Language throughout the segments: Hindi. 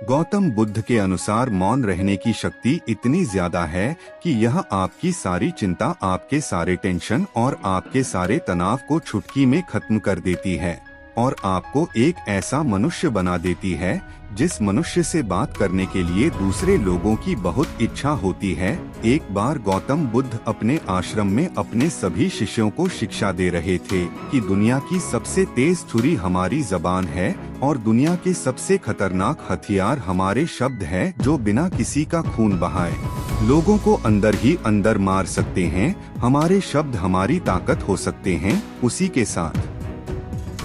गौतम बुद्ध के अनुसार मौन रहने की शक्ति इतनी ज्यादा है कि यह आपकी सारी चिंता, आपके सारे टेंशन और आपके सारे तनाव को चुटकी में खत्म कर देती है और आपको एक ऐसा मनुष्य बना देती है जिस मनुष्य से बात करने के लिए दूसरे लोगों की बहुत इच्छा होती है। एक बार गौतम बुद्ध अपने आश्रम में अपने सभी शिष्यों को शिक्षा दे रहे थे कि दुनिया की सबसे तेज छुरी हमारी जबान है और दुनिया के सबसे खतरनाक हथियार हमारे शब्द है, जो बिना किसी का खून बहाए लोगों को अंदर ही अंदर मार सकते हैं। हमारे शब्द हमारी ताकत हो सकते हैं उसी के साथ,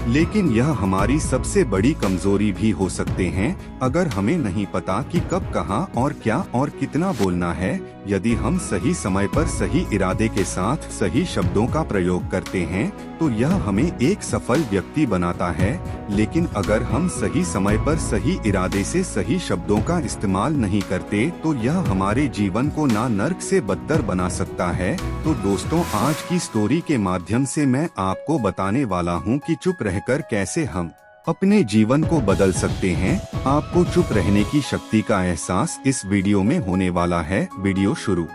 लेकिन यह हमारी सबसे बड़ी कमजोरी भी हो सकते हैं अगर हमें नहीं पता कि कब, कहां और क्या और कितना बोलना है। यदि हम सही समय पर सही इरादे के साथ सही शब्दों का प्रयोग करते हैं तो यह हमें एक सफल व्यक्ति बनाता है, लेकिन अगर हम सही समय पर सही इरादे से सही शब्दों का इस्तेमाल नहीं करते तो यह हमारे जीवन को ना नर्क से बदतर बना सकता है। तो दोस्तों, आज की स्टोरी के माध्यम से मैं आपको बताने वाला हूं कि चुप रहकर कैसे हम अपने जीवन को बदल सकते हैं। आपको चुप रहने की शक्ति का एहसास इस वीडियो में होने वाला है। वीडियो शुरू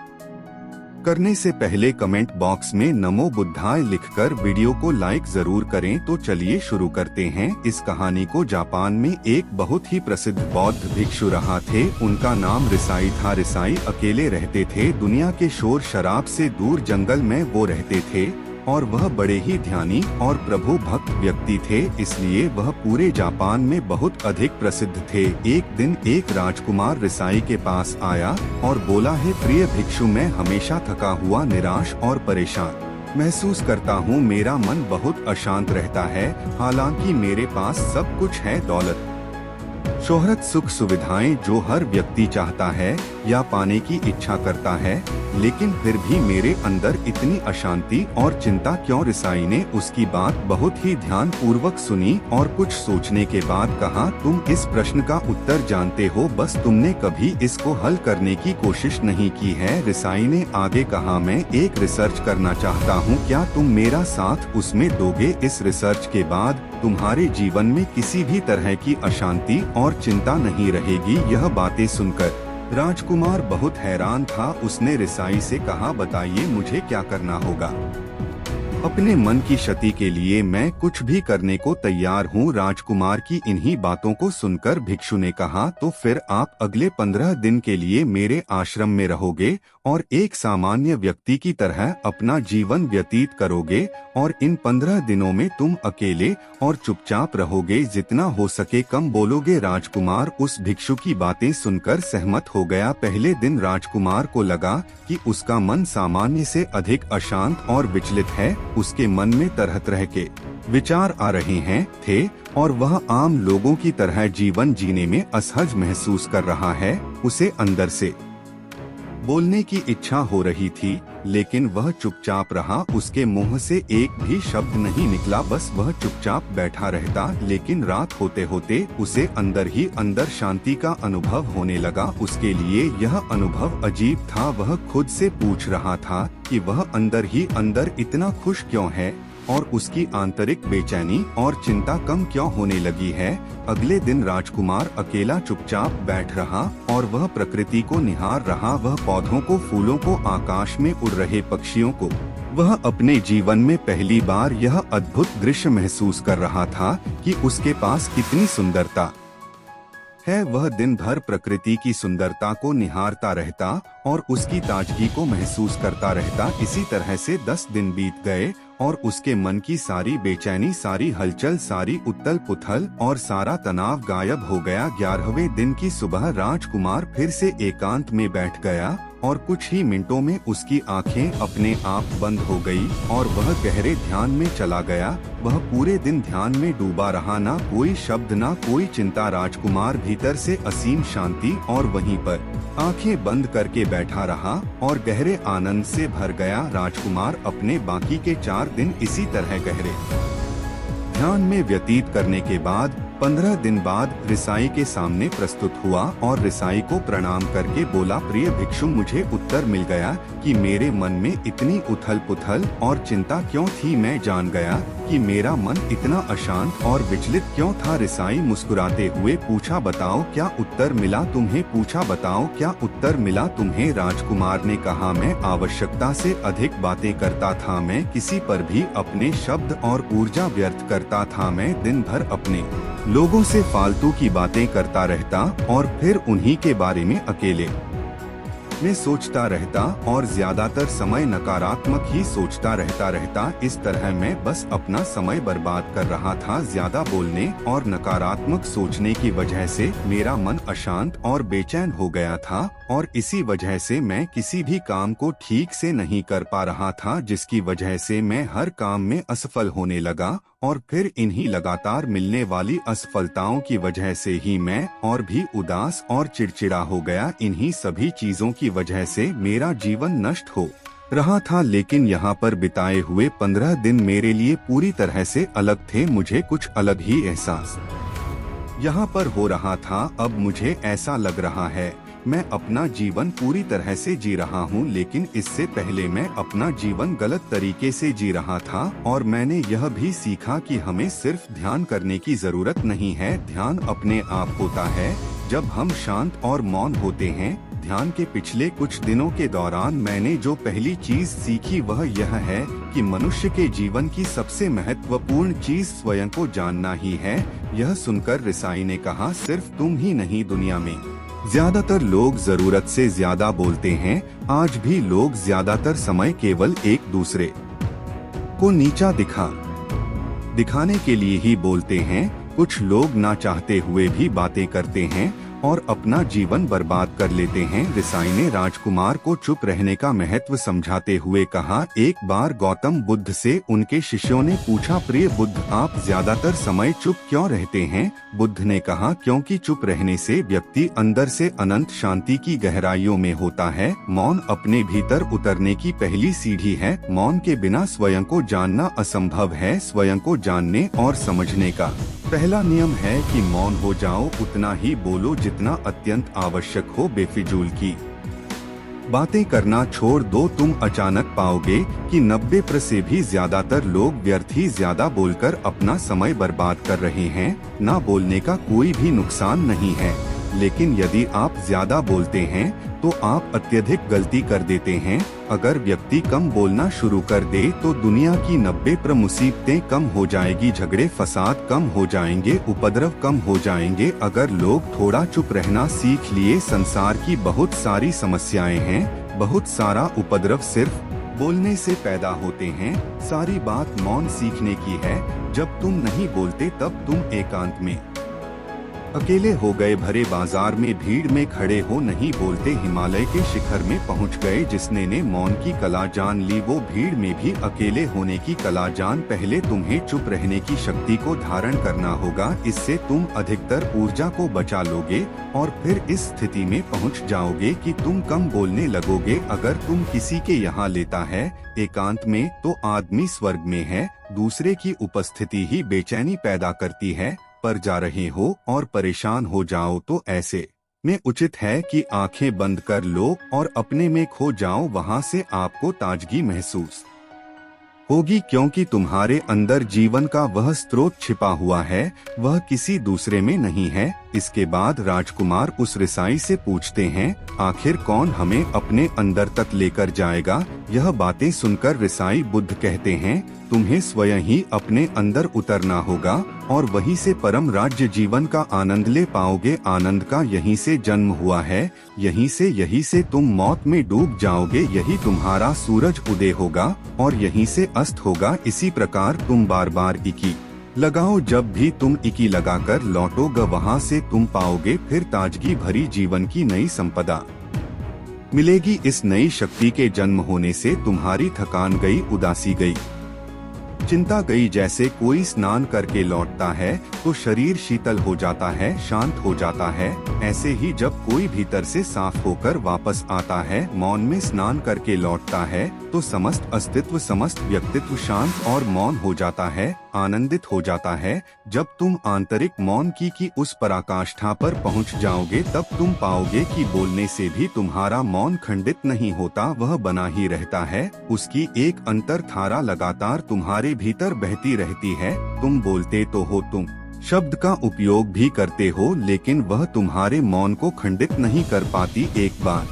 करने से पहले कमेंट बॉक्स में नमो बुद्धाय लिखकर वीडियो को लाइक जरूर करें। तो चलिए शुरू करते हैं इस कहानी को। जापान में एक बहुत ही प्रसिद्ध बौद्ध भिक्षु रहा थे। उनका नाम रिसाई था। रिसाई अकेले रहते थे। दुनिया के शोर शराब से दूर जंगल में वो रहते थे और वह बड़े ही ध्यानी और प्रभु भक्त व्यक्ति थे, इसलिए वह पूरे जापान में बहुत अधिक प्रसिद्ध थे। एक दिन एक राजकुमार रिसाई के पास आया और बोला, है प्रिय भिक्षु, मैं हमेशा थका हुआ, निराश और परेशान महसूस करता हूँ। मेरा मन बहुत अशांत रहता है। हालांकि मेरे पास सब कुछ है, दौलत, शोहरत, सुख सुविधाएं जो हर व्यक्ति चाहता है या पाने की इच्छा करता है, लेकिन फिर भी मेरे अंदर इतनी अशांति और चिंता क्यों? रिसाई ने उसकी बात बहुत ही ध्यान पूर्वक सुनी और कुछ सोचने के बाद कहा, तुम इस प्रश्न का उत्तर जानते हो, बस तुमने कभी इसको हल करने की कोशिश नहीं की है। रिसाई ने आगे कहा, मैं एक रिसर्च करना चाहता हूँ, क्या तुम मेरा साथ उसमें दोगे? इस रिसर्च के बाद तुम्हारे जीवन में किसी भी तरह की अशांति और चिंता नहीं रहेगी। यह बातें सुनकर राजकुमार बहुत हैरान था। उसने रिसाई से कहा, बताइए मुझे क्या करना होगा? अपने मन की क्षति के लिए मैं कुछ भी करने को तैयार हूँ। राजकुमार की इन्हीं बातों को सुनकर भिक्षु ने कहा, तो फिर आप अगले 15 दिन के लिए मेरे आश्रम में रहोगे और एक सामान्य व्यक्ति की तरह अपना जीवन व्यतीत करोगे और इन 15 दिनों में तुम अकेले और चुपचाप रहोगे, जितना हो सके कम बोलोगे। राजकुमार उस भिक्षु की बातें सुनकर सहमत हो गया। पहले दिन राजकुमार को लगा कि उसका मन सामान्य से अधिक अशांत और विचलित है। उसके मन में तरह तरह के विचार आ रहे थे और वह आम लोगों की तरह जीवन जीने में असहज महसूस कर रहा है। उसे अंदर से बोलने की इच्छा हो रही थी, लेकिन वह चुपचाप रहा। उसके मुंह से एक भी शब्द नहीं निकला, बस वह चुपचाप बैठा रहता। लेकिन रात होते होते उसे अंदर ही अंदर शांति का अनुभव होने लगा। उसके लिए यह अनुभव अजीब था। वह खुद से पूछ रहा था कि वह अंदर ही अंदर इतना खुश क्यों है और उसकी आंतरिक बेचैनी और चिंता कम क्यों होने लगी है। अगले दिन राजकुमार अकेला चुपचाप बैठ रहा और वह प्रकृति को निहार रहा। वह पौधों को, फूलों को, आकाश में उड़ रहे पक्षियों को। वह अपने जीवन में पहली बार यह अद्भुत दृश्य महसूस कर रहा था कि उसके पास कितनी सुंदरता है। वह दिन भर प्रकृति की सुंदरता को निहारता रहता और उसकी ताजगी को महसूस करता रहता। इसी तरह से 10 दिन बीत गए और उसके मन की सारी बेचैनी, सारी हलचल, सारी उथल पुथल और सारा तनाव गायब हो गया। 11वें दिन की सुबह राजकुमार फिर से एकांत में बैठ गया और कुछ ही मिनटों में उसकी आंखें अपने आप बंद हो गई और वह गहरे ध्यान में चला गया। वह पूरे दिन ध्यान में डूबा रहा, ना कोई शब्द, ना कोई चिंता। राजकुमार भीतर से असीम शांति और वहीं पर आंखें बंद करके बैठा रहा और गहरे आनंद से भर गया। राजकुमार अपने बाकी के 4 दिन इसी तरह गहरे ध्यान में व्यतीत करने के बाद 15 दिन बाद रिसाई के सामने प्रस्तुत हुआ और रिसाई को प्रणाम करके बोला, प्रिय भिक्षु, मुझे उत्तर मिल गया कि मेरे मन में इतनी उथल पुथल और चिंता क्यों थी। मैं जान गया कि मेरा मन इतना अशांत और विचलित क्यों था। रिसाई मुस्कुराते हुए पूछा, बताओ क्या उत्तर मिला तुम्हें? पूछा, बताओ क्या उत्तर मिला तुम्हें? राजकुमार ने कहा, मैं आवश्यकता से अधिक बातें करता था, मैं किसी पर भी अपने शब्द और ऊर्जा व्यर्थ करता था। मैं दिन भर अपने लोगों से फालतू की बातें करता रहता और फिर उन्हीं के बारे में अकेले में सोचता रहता और ज्यादातर समय नकारात्मक ही सोचता रहता। इस तरह मैं बस अपना समय बर्बाद कर रहा था। ज्यादा बोलने और नकारात्मक सोचने की वजह से मेरा मन अशांत और बेचैन हो गया था और इसी वजह से मैं किसी भी काम को ठीक से नहीं कर पा रहा था, जिसकी वजह से मैं हर काम में असफल होने लगा और फिर इन्हीं लगातार मिलने वाली असफलताओं की वजह से ही मैं और भी उदास और चिड़चिड़ा हो गया। इन्हीं सभी चीजों की वजह से मेरा जीवन नष्ट हो रहा था। लेकिन यहाँ पर बिताए हुए 15 दिन मेरे लिए पूरी तरह से अलग थे। मुझे कुछ अलग ही एहसास यहाँ पर हो रहा था। अब मुझे ऐसा लग रहा है मैं अपना जीवन पूरी तरह से जी रहा हूँ, लेकिन इससे पहले मैं अपना जीवन गलत तरीके से जी रहा था। और मैंने यह भी सीखा कि हमें सिर्फ ध्यान करने की जरूरत नहीं है, ध्यान अपने आप होता है जब हम शांत और मौन होते हैं। ध्यान के पिछले कुछ दिनों के दौरान मैंने जो पहली चीज सीखी वह यह है कि मनुष्य के जीवन की सबसे महत्वपूर्ण चीज स्वयं को जानना ही है। यह सुनकर रिसाई ने कहा, सिर्फ तुम ही नहीं, दुनिया में ज्यादातर लोग जरूरत से ज्यादा बोलते हैं। आज भी लोग ज्यादातर समय केवल एक दूसरे को नीचा दिखाने के लिए ही बोलते हैं। कुछ लोग ना चाहते हुए भी बातें करते हैं और अपना जीवन बर्बाद कर लेते हैं। रिसाई ने राजकुमार को चुप रहने का महत्व समझाते हुए कहा, एक बार गौतम बुद्ध से उनके शिष्यों ने पूछा, प्रिय बुद्ध, आप ज्यादातर समय चुप क्यों रहते हैं? बुद्ध ने कहा, क्योंकि चुप रहने से व्यक्ति अंदर से अनंत शांति की गहराइयों में होता है। मौन अपने भीतर उतरने की पहली सीढ़ी है। मौन के बिना स्वयं को जानना असंभव है। स्वयं को जानने और समझने का पहला नियम है कि मौन हो जाओ, उतना ही बोलो जितना अत्यंत आवश्यक हो। बेफिजूल की बातें करना छोड़ दो। तुम अचानक पाओगे कि 90% से भी ज्यादातर लोग व्यर्थ ही ज्यादा बोलकर अपना समय बर्बाद कर रहे हैं। ना बोलने का कोई भी नुकसान नहीं है, लेकिन यदि आप ज्यादा बोलते हैं तो आप अत्यधिक गलती कर देते हैं। अगर व्यक्ति कम बोलना शुरू कर दे तो दुनिया की 90% मुसीबतें कम हो जाएगी, झगड़े फसाद कम हो जाएंगे, उपद्रव कम हो जाएंगे। अगर लोग थोड़ा चुप रहना सीख लिए, संसार की बहुत सारी समस्याएं हैं, बहुत सारा उपद्रव सिर्फ बोलने से पैदा होते हैं। सारी बात मौन सीखने की है। जब तुम नहीं बोलते तब तुम एकांत में अकेले हो गए, भरे बाजार में भीड़ में खड़े हो नहीं बोलते, हिमालय के शिखर में पहुंच गए। जिसने ने मौन की कला जान ली वो भीड़ में भी अकेले होने की कला जान। पहले तुम्हें चुप रहने की शक्ति को धारण करना होगा, इससे तुम अधिकतर ऊर्जा को बचा लोगे और फिर इस स्थिति में पहुंच जाओगे कि तुम कम बोलने लगोगे। अगर तुम किसी के यहाँ लेता है एकांत में तो आदमी स्वर्ग में है। दूसरे की उपस्थिति ही बेचैनी पैदा करती है। पर जा रहे हो और परेशान हो जाओ तो ऐसे में उचित है कि आंखें बंद कर लो और अपने में खो जाओ। वहां से आपको ताजगी महसूस होगी, क्योंकि तुम्हारे अंदर जीवन का वह स्रोत छिपा हुआ है, वह किसी दूसरे में नहीं है। इसके बाद राजकुमार उस रिसाई से पूछते हैं, आखिर कौन हमें अपने अंदर तक लेकर जाएगा? यह बातें सुनकर रिसाई बुद्ध कहते हैं, तुम्हें स्वयं ही अपने अंदर उतरना होगा और वहीं से परम राज्य जीवन का आनंद ले पाओगे। आनंद का यहीं से जन्म हुआ है, यहीं से तुम मौत में डूब जाओगे। यही तुम्हारा सूरज उदय होगा और यहीं से अस्त होगा। इसी प्रकार तुम बार बार इकी लगाओ, जब भी तुम इकी लगाकर लौटोगे वहाँ से तुम पाओगे फिर ताजगी भरी जीवन की नई संपदा मिलेगी। इस नई शक्ति के जन्म होने से तुम्हारी थकान गई, उदासी गई, चिंता गई। जैसे कोई स्नान करके लौटता है तो शरीर शीतल हो जाता है, शांत हो जाता है। ऐसे ही जब कोई भीतर से साफ होकर वापस आता है, मौन में स्नान करके लौटता है तो समस्त अस्तित्व, समस्त व्यक्तित्व शांत और मौन हो जाता है। आनंदित हो जाता है। जब तुम आंतरिक मौन की उस पराकाष्ठा पर पहुंच जाओगे, तब तुम पाओगे कि बोलने से भी तुम्हारा मौन खंडित नहीं होता, वह बना ही रहता है। उसकी एक अंतर धारा लगातार तुम्हारे भीतर बहती रहती है। तुम बोलते तो हो, तुम शब्द का उपयोग भी करते हो, लेकिन वह तुम्हारे मौन को खंडित नहीं कर पाती। एक बार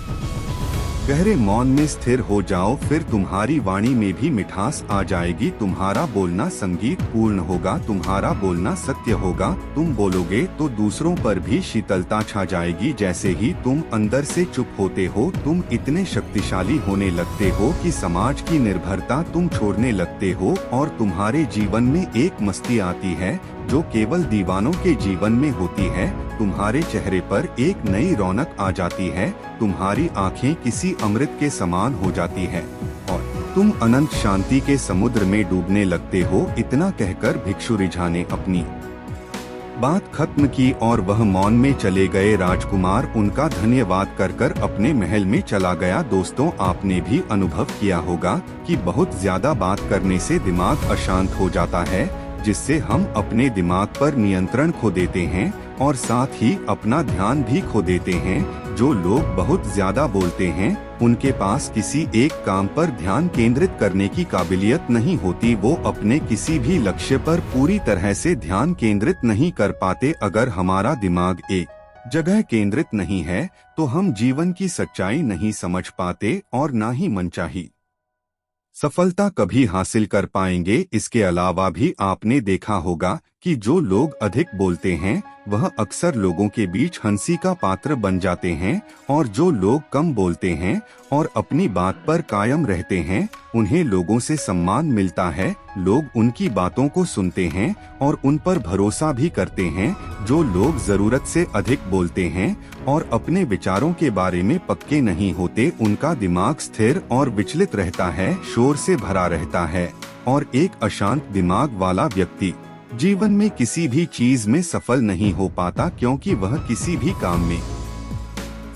गहरे मौन में स्थिर हो जाओ, फिर तुम्हारी वाणी में भी मिठास आ जाएगी। तुम्हारा बोलना संगीत पूर्ण होगा, तुम्हारा बोलना सत्य होगा। तुम बोलोगे तो दूसरों पर भी शीतलता छा जाएगी। जैसे ही तुम अंदर से चुप होते हो, तुम इतने शक्तिशाली होने लगते हो कि समाज की निर्भरता तुम छोड़ने लगते हो और तुम्हारे जीवन में एक मस्ती आती है जो केवल दीवानों के जीवन में होती है। तुम्हारे चेहरे पर एक नई रौनक आ जाती है, तुम्हारी आंखें किसी अमृत के समान हो जाती है और तुम अनंत शांति के समुद्र में डूबने लगते हो। इतना कहकर भिक्षु रिझा ने अपनी बात खत्म की और वह मौन में चले गए। राजकुमार उनका धन्यवाद कर कर अपने महल में चला गया। दोस्तों, आपने भी अनुभव किया होगा कि बहुत ज्यादा बात करने से दिमाग अशांत हो जाता है, जिससे हम अपने दिमाग पर नियंत्रण खो देते हैं और साथ ही अपना ध्यान भी खो देते हैं। जो लोग बहुत ज्यादा बोलते हैं, उनके पास किसी एक काम पर ध्यान केंद्रित करने की काबिलियत नहीं होती। वो अपने किसी भी लक्ष्य पर पूरी तरह से ध्यान केंद्रित नहीं कर पाते। अगर हमारा दिमाग एक जगह केंद्रित नहीं है, तो हम जीवन की सच्चाई नहीं समझ पाते और ना ही मनचाही सफलता कभी हासिल कर पाएंगे। इसके अलावा भी आपने देखा होगा कि जो लोग अधिक बोलते हैं, वह अक्सर लोगों के बीच हंसी का पात्र बन जाते हैं और जो लोग कम बोलते हैं और अपनी बात पर कायम रहते हैं, उन्हें लोगों से सम्मान मिलता है। लोग उनकी बातों को सुनते हैं और उन पर भरोसा भी करते हैं। जो लोग जरूरत से अधिक बोलते हैं और अपने विचारों के बारे में पक्के नहीं होते, उनका दिमाग स्थिर और विचलित रहता है, शोर से भरा रहता है और एक अशांत दिमाग वाला व्यक्ति जीवन में किसी भी चीज में सफल नहीं हो पाता, क्योंकि वह किसी भी काम में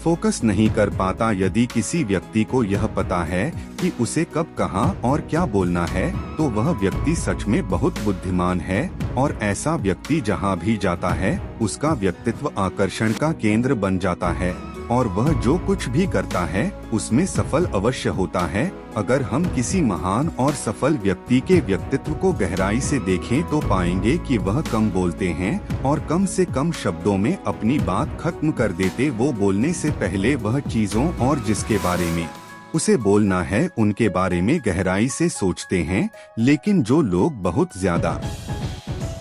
फोकस नहीं कर पाता। यदि किसी व्यक्ति को यह पता है कि उसे कब, कहां और क्या बोलना है, तो वह व्यक्ति सच में बहुत बुद्धिमान है और ऐसा व्यक्ति जहां भी जाता है, उसका व्यक्तित्व आकर्षण का केंद्र बन जाता है और वह जो कुछ भी करता है उसमें सफल अवश्य होता है। अगर हम किसी महान और सफल व्यक्ति के व्यक्तित्व को गहराई से देखें, तो पाएंगे कि वह कम बोलते हैं और कम से कम शब्दों में अपनी बात खत्म कर देते। वो बोलने से पहले वह चीजों और जिसके बारे में उसे बोलना है, उनके बारे में गहराई से सोचते हैं। लेकिन जो लोग बहुत ज्यादा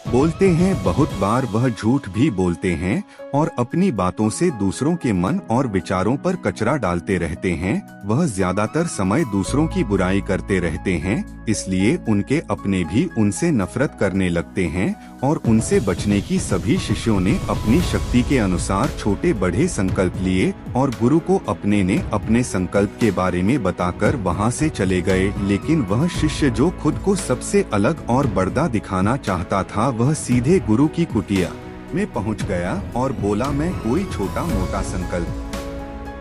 बोलते हैं, बहुत बार वह झूठ भी बोलते हैं और अपनी बातों से दूसरों के मन और विचारों पर कचरा डालते रहते हैं। वह ज्यादातर समय दूसरों की बुराई करते रहते हैं, इसलिए उनके अपने भी उनसे नफरत करने लगते हैं और उनसे बचने की सभी शिष्यों ने अपनी शक्ति के अनुसार छोटे बड़े संकल्प लिए और गुरु को अपने ने अपने संकल्प के बारे में बताकर वहां से चले गए। लेकिन वह शिष्य जो खुद को सबसे अलग और बड़ा दिखाना चाहता था, वह सीधे गुरु की कुटिया में पहुंच गया और बोला, मैं कोई छोटा मोटा संकल्प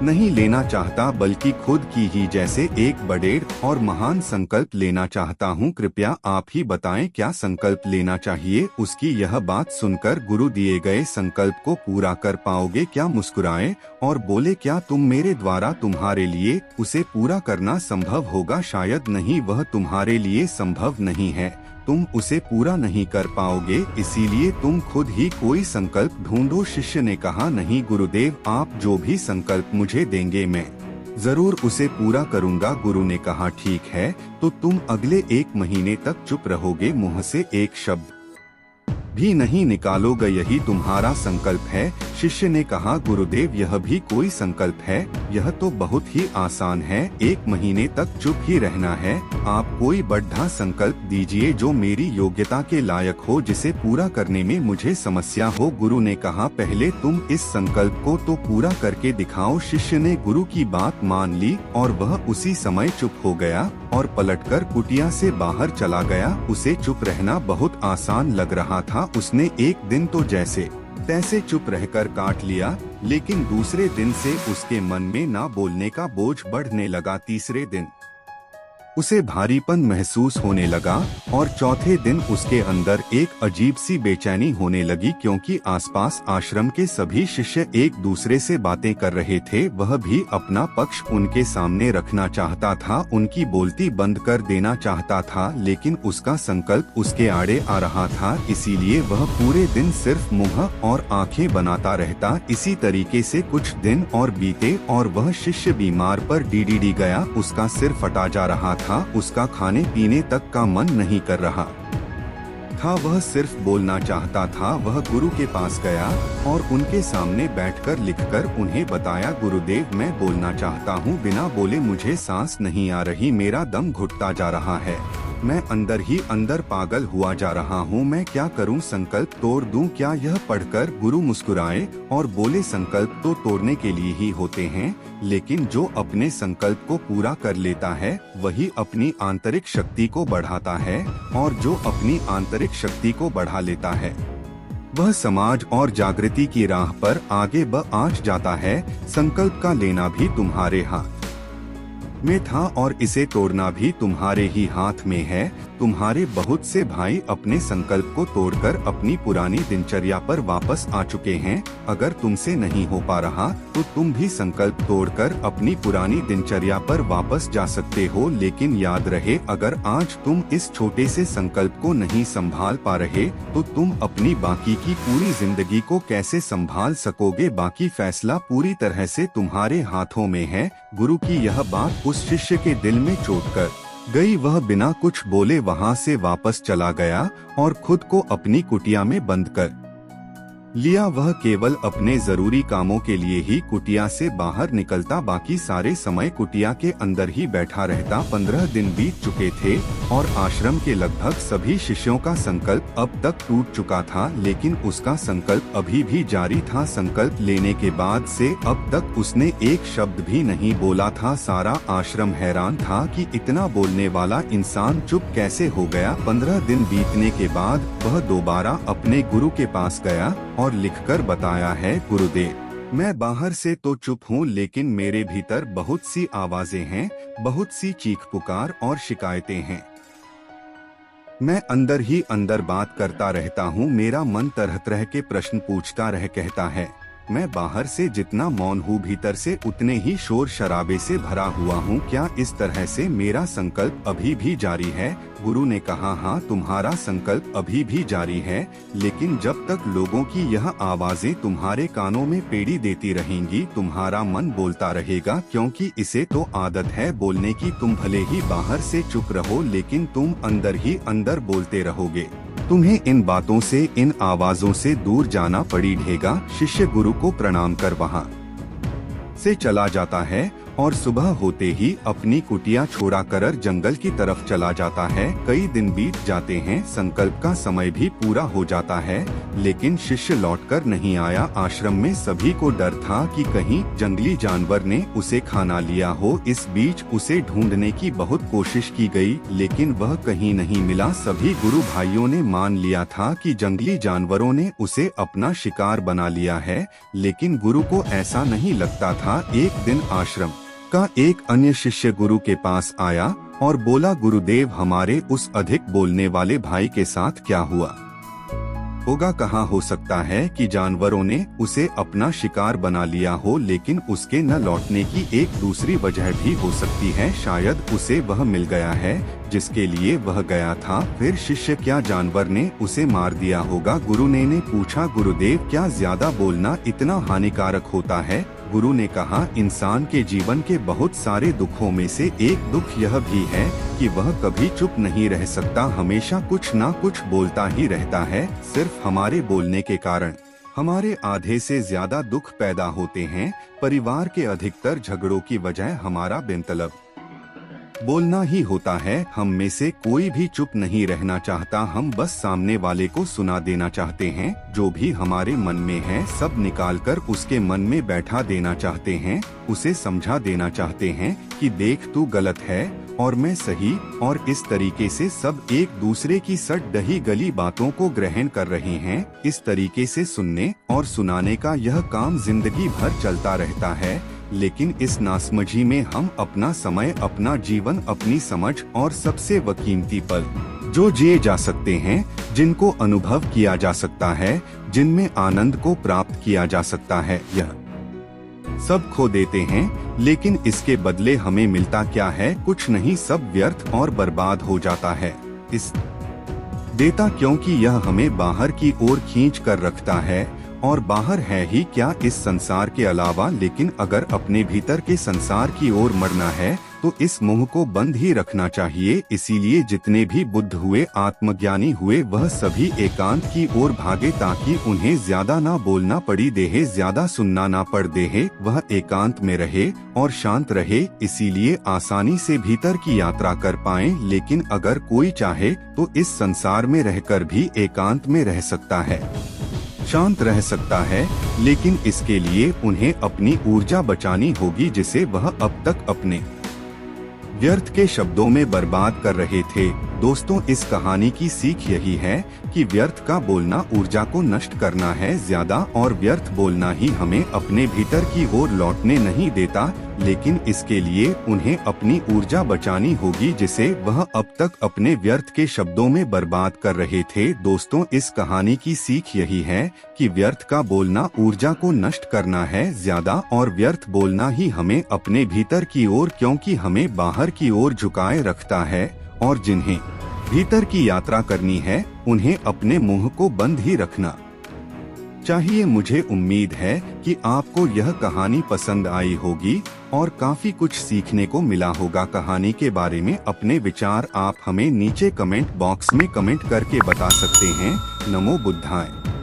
नहीं लेना चाहता, बल्कि खुद की ही जैसे एक बड़े और महान संकल्प लेना चाहता हूँ। कृपया आप ही बताएं क्या संकल्प लेना चाहिए। उसकी यह बात सुनकर गुरु दिए गए संकल्प को पूरा कर पाओगे क्या? मुस्कुराए और बोले, क्या तुम मेरे द्वारा तुम्हारे लिए उसे पूरा करना संभव होगा? शायद नहीं, वह तुम्हारे लिए संभव नहीं है, तुम उसे पूरा नहीं कर पाओगे, इसीलिए तुम खुद ही कोई संकल्प ढूंढो। शिष्य ने कहा, नहीं गुरुदेव, आप जो भी संकल्प मुझे देंगे मैं जरूर उसे पूरा करूंगा। गुरु ने कहा, ठीक है, तो तुम अगले 1 महीने तक चुप रहोगे, मुंह से एक शब्द भी नहीं निकालोगे, यही तुम्हारा संकल्प है। शिष्य ने कहा, गुरुदेव, यह भी कोई संकल्प है? यह तो बहुत ही आसान है, 1 महीने तक चुप ही रहना है। आप कोई बड़ा संकल्प दीजिए जो मेरी योग्यता के लायक हो, जिसे पूरा करने में मुझे समस्या हो। गुरु ने कहा, पहले तुम इस संकल्प को तो पूरा करके दिखाओ। शिष्य ने गुरु की बात मान ली और वह उसी समय चुप हो गया और पलटकर कुटिया से बाहर चला गया। उसे चुप रहना बहुत आसान लग रहा था। उसने एक दिन तो जैसे तैसे चुप रहकर काट लिया, लेकिन दूसरे दिन से उसके मन में ना बोलने का बोझ बढ़ने लगा। तीसरे दिन उसे भारीपन महसूस होने लगा और चौथे दिन उसके अंदर एक अजीब सी बेचैनी होने लगी, क्योंकि आसपास आश्रम के सभी शिष्य एक दूसरे से बातें कर रहे थे। वह भी अपना पक्ष उनके सामने रखना चाहता था, उनकी बोलती बंद कर देना चाहता था, लेकिन उसका संकल्प उसके आड़े आ रहा था। इसीलिए वह पूरे दिन सिर्फ मुंह और आंखें बनाता रहता। इसी तरीके से कुछ दिन और बीते और वह शिष्य बीमार पर डीडीडी गया। उसका सिर फटा जा रहा था, उसका खाने पीने तक का मन नहीं कर रहा था, वह सिर्फ बोलना चाहता था। वह गुरु के पास गया और उनके सामने बैठकर लिखकर उन्हें बताया, गुरुदेव मैं बोलना चाहता हूँ, बिना बोले मुझे सांस नहीं आ रही, मेरा दम घुटता जा रहा है, मैं अंदर ही अंदर पागल हुआ जा रहा हूँ, मैं क्या करूँ, संकल्प तोड़ दूँ क्या। यह पढ़कर गुरु मुस्कुराए और बोले, संकल्प तो तोड़ने के लिए ही होते हैं, लेकिन जो अपने संकल्प को पूरा कर लेता है वही अपनी आंतरिक शक्ति को बढ़ाता है, और जो अपनी आंतरिक शक्ति को बढ़ा लेता है वह समाज और जागृति की राह पर आगे बढ़ जाता है। संकल्प का लेना भी तुम्हारे हाथ में था और इसे तोड़ना भी तुम्हारे ही हाथ में है। तुम्हारे बहुत से भाई अपने संकल्प को तोड़कर अपनी पुरानी दिनचर्या पर वापस आ चुके हैं। अगर तुमसे नहीं हो पा रहा तो तुम भी संकल्प तोड़कर अपनी पुरानी दिनचर्या पर वापस जा सकते हो। लेकिन याद रहे, अगर आज तुम इस छोटे से संकल्प को नहीं संभाल पा रहे तो तुम अपनी बाकी की पूरी जिंदगी को कैसे संभाल सकोगे। बाकी फैसला पूरी तरह से तुम्हारे हाथों में है। गुरु की यह बात उस शिष्य के दिल में चोट कर गई। वह बिना कुछ बोले वहां से वापस चला गया और खुद को अपनी कुटिया में बंद कर लिया। वह केवल अपने जरूरी कामों के लिए ही कुटिया से बाहर निकलता, बाकी सारे समय कुटिया के अंदर ही बैठा रहता। 15 दिन बीत चुके थे और आश्रम के लगभग सभी शिष्यों का संकल्प अब तक टूट चुका था, लेकिन उसका संकल्प अभी भी जारी था। संकल्प लेने के बाद से अब तक उसने एक शब्द भी नहीं बोला था। सारा आश्रम हैरान था कि इतना बोलने वाला इंसान चुप कैसे हो गया। 15 दिन बीतने के बाद वह दोबारा अपने गुरु के पास गया और लिखकर बताया है, गुरुदेव मैं बाहर से तो चुप हूँ, लेकिन मेरे भीतर बहुत सी आवाजें हैं, बहुत सी चीख पुकार और शिकायतें हैं। मैं अंदर ही अंदर बात करता रहता हूँ। मेरा मन तरह तरह के प्रश्न पूछता रह कहता है। मैं बाहर से जितना मौन हूँ, भीतर से उतने ही शोर शराबे से भरा हुआ हूँ। क्या इस तरह से मेरा संकल्प अभी भी जारी है? गुरु ने कहा, हाँ तुम्हारा संकल्प अभी भी जारी है, लेकिन जब तक लोगों की यह आवाजें तुम्हारे कानों में पेड़ी देती रहेंगी तुम्हारा मन बोलता रहेगा, क्योंकि इसे तो आदत है बोलने की। तुम भले ही बाहर से चुप रहो, लेकिन तुम अंदर ही अंदर बोलते रहोगे। तुम्हें इन बातों से, इन आवाजों से दूर जाना पड़ेगा। शिष्य गुरु को प्रणाम कर वहाँ से चला जाता है और सुबह होते ही अपनी कुटिया छोड़ा कर जंगल की तरफ चला जाता है। कई दिन बीत जाते हैं, संकल्प का समय भी पूरा हो जाता है, लेकिन शिष्य लौटकर नहीं आया। आश्रम में सभी को डर था कि कहीं जंगली जानवर ने उसे खाना लिया हो। इस बीच उसे ढूंढने की बहुत कोशिश की गई, लेकिन वह कहीं नहीं मिला। सभी गुरु भाइयों ने मान लिया था कि जंगली जानवरों ने उसे अपना शिकार बना लिया है, लेकिन गुरु को ऐसा नहीं लगता था। एक दिन आश्रम का एक अन्य शिष्य गुरु के पास आया और बोला, गुरुदेव हमारे उस अधिक बोलने वाले भाई के साथ क्या हुआ होगा? कहाँ हो सकता है कि जानवरों ने उसे अपना शिकार बना लिया हो, लेकिन उसके न लौटने की एक दूसरी वजह भी हो सकती है। शायद उसे वह मिल गया है जिसके लिए वह गया था। फिर शिष्य, क्या जानवर ने उसे मार दिया होगा? गुरु ने पूछा, गुरुदेव क्या ज्यादा बोलना इतना हानिकारक होता है? गुरु ने कहा, इंसान के जीवन के बहुत सारे दुखों में से एक दुख यह भी है कि वह कभी चुप नहीं रह सकता, हमेशा कुछ ना कुछ बोलता ही रहता है। सिर्फ हमारे बोलने के कारण हमारे आधे से ज्यादा दुख पैदा होते हैं। परिवार के अधिकतर झगड़ों की वजह हमारा बेमतलब बोलना ही होता है। हम में से कोई भी चुप नहीं रहना चाहता, हम बस सामने वाले को सुना देना चाहते हैं। जो भी हमारे मन में है सब निकालकर उसके मन में बैठा देना चाहते हैं। उसे समझा देना चाहते हैं कि देख तू गलत है और मैं सही, और इस तरीके से सब एक दूसरे की सट दही गली बातों को ग्रहण कर रहे हैं। इस तरीके से सुनने और सुनाने का यह काम जिंदगी भर चलता रहता है। लेकिन इस नासमझी में हम अपना समय, अपना जीवन, अपनी समझ और सबसे कीमती पल जो जिए जा सकते हैं, जिनको अनुभव किया जा सकता है, जिनमें आनंद को प्राप्त किया जा सकता है, यह सब खो देते हैं। लेकिन इसके बदले हमें मिलता क्या है? कुछ नहीं, सब व्यर्थ और बर्बाद हो जाता है। इस देता क्योंकि यह हमें बाहर की ओर खींच कर रखता है, और बाहर है ही क्या इस संसार के अलावा। लेकिन अगर अपने भीतर के संसार की ओर मरना है तो इस मोह को बंद ही रखना चाहिए। इसीलिए जितने भी बुद्ध हुए, आत्मज्ञानी हुए, वह सभी एकांत की ओर भागे ताकि उन्हें ज्यादा ना बोलना पड़ी देहे, ज्यादा सुनना ना पड़ देहे। वह एकांत में रहे और शांत रहे, इसीलिए आसानी से भीतर की यात्रा कर पाए। लेकिन अगर कोई चाहे तो इस संसार में रहकर भी एकांत में रह सकता है, शांत रह सकता है, लेकिन इसके लिए उन्हें अपनी ऊर्जा बचानी होगी जिसे वह अब तक अपने व्यर्थ के शब्दों में बर्बाद कर रहे थे। दोस्तों, इस कहानी की सीख यही है कि व्यर्थ का बोलना ऊर्जा को नष्ट करना है ज्यादा, और व्यर्थ बोलना ही हमें अपने भीतर की ओर लौटने नहीं देता। लेकिन इसके लिए उन्हें अपनी ऊर्जा बचानी होगी जिसे वह अब तक अपने व्यर्थ के शब्दों में बर्बाद कर रहे थे। दोस्तों, इस कहानी की सीख यही है कि व्यर्थ का बोलना ऊर्जा को नष्ट करना है ज्यादा, और व्यर्थ बोलना ही हमें अपने भीतर की ओर, क्योंकि हमें बाहर की ओर झुकाए रखता है, और जिन्हें भीतर की यात्रा करनी है उन्हें अपने मुंह को बंद ही रखना चाहिए। मुझे उम्मीद है कि आपको यह कहानी पसंद आई होगी और काफी कुछ सीखने को मिला होगा कहानी के बारे में। अपने विचार आप हमें नीचे कमेंट बॉक्स में कमेंट करके बता सकते हैं। नमो बुद्धाय।